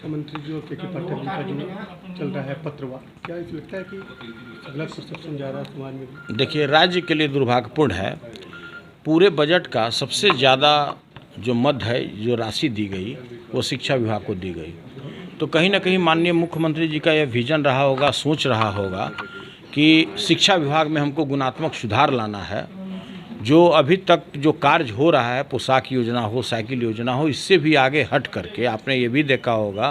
शिक्षा मंत्री जी और के पाठक जी का जो चल रहा है पत्रवार, क्या इस लगता है कि गलत परसेप्शन जा रहा है समाज में? देखिए, राज्य के लिए दुर्भाग्यपूर्ण है। पूरे बजट का सबसे ज़्यादा जो मद है, जो राशि दी गई, वो शिक्षा विभाग को दी गई। तो कहीं ना कहीं माननीय मुख्यमंत्री जी का यह विजन रहा होगा, सोच रहा होगा कि शिक्षा विभाग में हमको गुणात्मक सुधार लाना है। जो अभी तक जो कार्य हो रहा है, पोशाक योजना हो, साइकिल योजना हो, इससे भी आगे हट करके आपने ये भी देखा होगा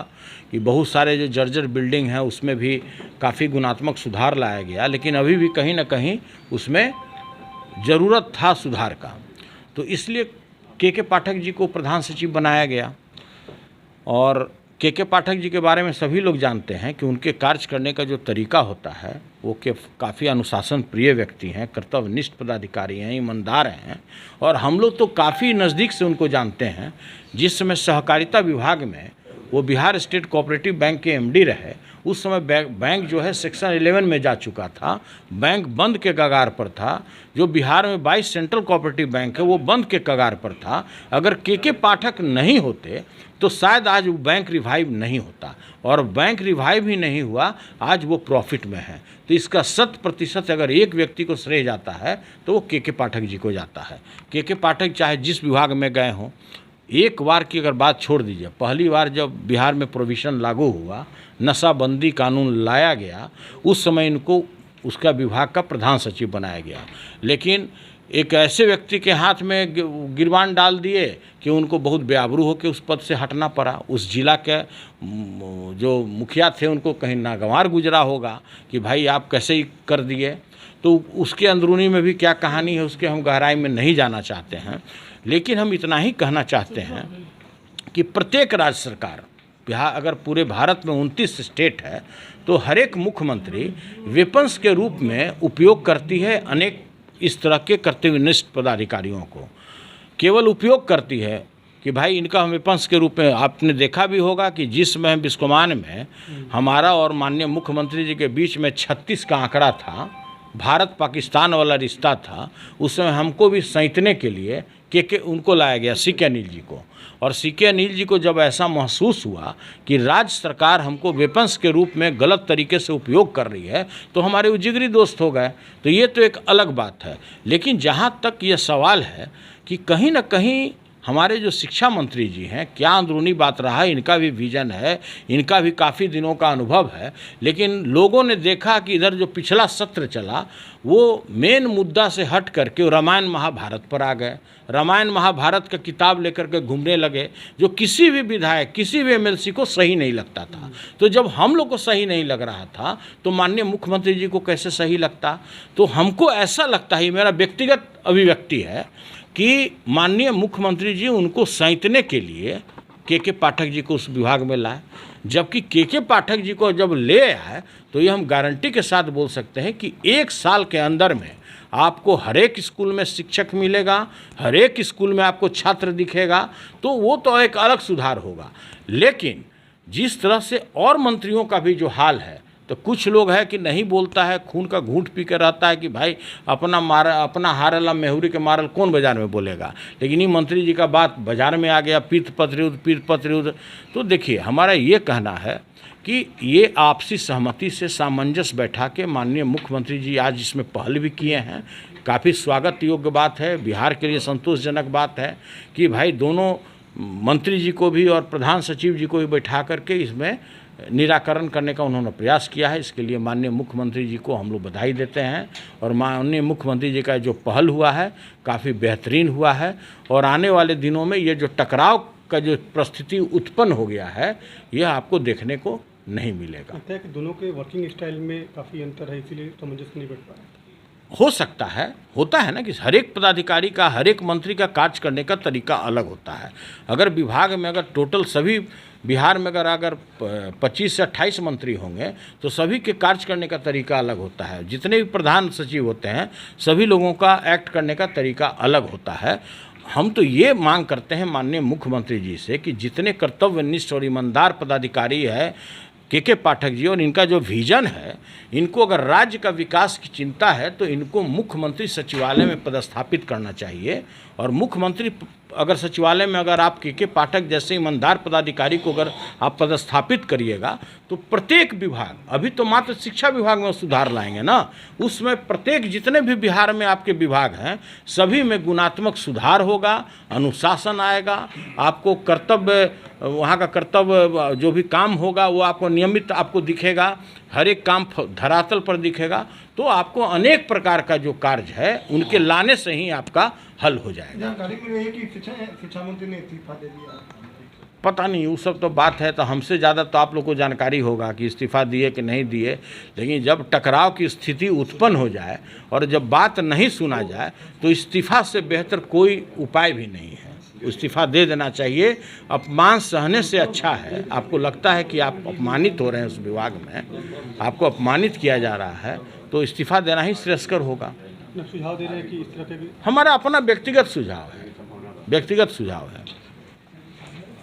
कि बहुत सारे जो जर्जर बिल्डिंग हैं उसमें भी काफ़ी गुणात्मक सुधार लाया गया, लेकिन अभी भी कहीं ना कहीं उसमें ज़रूरत था सुधार का। तो इसलिए के पाठक जी को प्रधान सचिव बनाया गया। और के पाठक जी के बारे में सभी लोग जानते हैं कि उनके कार्य करने का जो तरीका होता है वो काफ़ी अनुशासन प्रिय व्यक्ति हैं, कर्तव्यनिष्ठ पदाधिकारी हैं, ईमानदार हैं। और हम लोग तो काफ़ी नज़दीक से उनको जानते हैं। जिस समय सहकारिता विभाग में वो बिहार स्टेट कोऑपरेटिव बैंक के एमडी रहे, उस समय बैंक जो है सेक्शन 11 में जा चुका था, बैंक बंद के कगार पर था। जो बिहार में 22 सेंट्रल कोऑपरेटिव बैंक है वो बंद के कगार पर था। अगर के पाठक नहीं होते तो शायद आज वो बैंक रिवाइव नहीं होता, और बैंक रिवाइव ही नहीं हुआ, आज वो प्रॉफिट में है। तो इसका 100% अगर एक व्यक्ति को श्रेय जाता है तो वो के पाठक जी को जाता है। के पाठक चाहे जिस विभाग में गए हों, एक बार की अगर बात छोड़ दीजिए, पहली बार जब बिहार में प्रोविज़न लागू हुआ, नशाबंदी कानून लाया गया, उस समय इनको उसका विभाग का प्रधान सचिव बनाया गया। लेकिन एक ऐसे व्यक्ति के हाथ में गिरबान डाल दिए कि उनको बहुत बेआबरू होकर उस पद से हटना पड़ा। उस जिला के जो मुखिया थे उनको कहीं नागवार गुजरा होगा कि भाई आप कैसे ही कर दिए। तो उसके अंदरूनी में भी क्या कहानी है उसके हम गहराई में नहीं जाना चाहते हैं। लेकिन हम इतना ही कहना चाहते हैं कि प्रत्येक राज्य सरकार, अगर पूरे भारत में 29 स्टेट है, तो हर एक मुख्यमंत्री वेपन्स के रूप में उपयोग करती है अनेक इस तरह के कर्तव्यनिष्ठ पदाधिकारियों को। केवल उपयोग करती है कि भाई इनका हम वेपन्स के रूप में। आपने देखा भी होगा कि जिस समय बिस्कोमान में हमारा और माननीय मुख्यमंत्री जी के बीच में 36 का आंकड़ा था, भारत पाकिस्तान वाला रिश्ता था, उस समय हमको भी सैंतने के लिए के उनको लाया गया, सीके अनिल जी को। और सीके अनिल जी को जब ऐसा महसूस हुआ कि राज्य सरकार हमको वेपन्स के रूप में गलत तरीके से उपयोग कर रही है, तो हमारे वो जिगरी दोस्त हो गए। तो ये तो एक अलग बात है। लेकिन जहाँ तक ये सवाल है कि कहीं ना कहीं हमारे जो शिक्षा मंत्री जी हैं, क्या अंदरूनी बात रहा है, इनका भी विजन है, इनका भी काफ़ी दिनों का अनुभव है। लेकिन लोगों ने देखा कि इधर जो पिछला सत्र चला वो मेन मुद्दा से हट करके रामायण महाभारत पर आ गए। रामायण महाभारत का किताब लेकर के घूमने लगे, जो किसी भी विधायक, किसी भी एमएलसी को सही नहीं लगता था। तो जब हम लोग को सही नहीं लग रहा था तो माननीय मुख्यमंत्री जी को कैसे सही लगता? तो हमको ऐसा लगता है, मेरा व्यक्तिगत अभिव्यक्ति है कि माननीय मुख्यमंत्री जी उनको सैंतने के लिए के पाठक जी को उस विभाग में लाए। जबकि के पाठक जी को जब ले आए तो ये हम गारंटी के साथ बोल सकते हैं कि 1 साल के अंदर में आपको हर एक स्कूल में शिक्षक मिलेगा, हर एक स्कूल में आपको छात्र दिखेगा। तो वो तो एक अलग सुधार होगा। लेकिन जिस तरह से और मंत्रियों का भी जो हाल है, तो कुछ लोग है कि नहीं बोलता है, खून का घूंट पी कर रहता है कि भाई अपना हारला मेहुरी के मारल कौन बाजार में बोलेगा। लेकिन ये मंत्री जी का बात बाजार में आ गया, पीठ पत्र युद्ध। तो देखिए, हमारा ये कहना है कि ये आपसी सहमति से सामंजस्य बैठा के माननीय मुख्यमंत्री जी आज इसमें पहल भी किए हैं। काफ़ी स्वागत योग्य बात है, बिहार के लिए संतोषजनक बात है कि भाई दोनों मंत्री जी को भी और प्रधान सचिव जी को भी बैठा करके इसमें निराकरण करने का उन्होंने प्रयास किया है। इसके लिए माननीय मुख्यमंत्री जी को हम लोग बधाई देते हैं। और माननीय मुख्यमंत्री जी का जो पहल हुआ है काफ़ी बेहतरीन हुआ है। और आने वाले दिनों में ये जो टकराव का जो परिस्थिति उत्पन्न हो गया है, यह आपको देखने को नहीं मिलेगा। लगता है कि दोनों के वर्किंग स्टाइल में काफ़ी अंतर है, इसीलिए सामंजस्य नहीं बैठ पा रहा। हो सकता है, होता है ना कि हर एक पदाधिकारी का, हर एक मंत्री का कार्य करने का तरीका अलग होता है। अगर विभाग में अगर टोटल सभी बिहार में अगर 25 से 28 मंत्री होंगे तो सभी के कार्य करने का तरीका अलग होता है। जितने भी प्रधान सचिव होते हैं सभी लोगों का एक्ट करने का तरीका अलग होता है। हम तो ये मांग करते हैं माननीय मुख्यमंत्री जी से कि जितने कर्तव्यनिष्ठ और ईमानदार पदाधिकारी है के पाठक जी, और इनका जो विजन है, इनको अगर राज्य का विकास की चिंता है तो इनको मुख्यमंत्री सचिवालय में पदस्थापित करना चाहिए। और मुख्यमंत्री अगर सचिवालय में अगर आप के पाठक जैसे ईमानदार पदाधिकारी को अगर आप पदस्थापित करिएगा तो प्रत्येक विभाग, अभी तो मात्र शिक्षा विभाग में सुधार लाएंगे ना, उसमें प्रत्येक जितने भी बिहार में आपके विभाग हैं सभी में गुणात्मक सुधार होगा, अनुशासन आएगा, आपको कर्तव्य, वहाँ का कर्तव्य जो भी काम होगा वो आपको नियमित आपको दिखेगा, हर एक काम धरातल पर दिखेगा, तो आपको अनेक प्रकार का जो कार्य है उनके लाने से ही आपका हल हो जाएगा। जानकारी मिल रही है कि शिक्षा मंत्री ने इस्तीफा दे दिया। पता नहीं, वो सब तो बात है, तो हमसे ज़्यादा तो आप लोग को जानकारी होगा कि इस्तीफा दिए कि नहीं दिए, लेकिन जब टकराव की स्थिति उत्पन्न हो जाए और जब बात नहीं सुना जाए तो इस्तीफा से बेहतर कोई उपाय भी नहीं है। इस्तीफा दे देना चाहिए। अपमान सहने से अच्छा है, आपको लगता है कि आप अपमानित हो रहे हैं उस विभाग में, आपको अपमानित किया जा रहा है, तो इस्तीफा देना ही श्रेयस्कर होगा। सुझाव दे रहे हैं कि इस तरह के हमारा अपना व्यक्तिगत सुझाव है, व्यक्तिगत सुझाव है।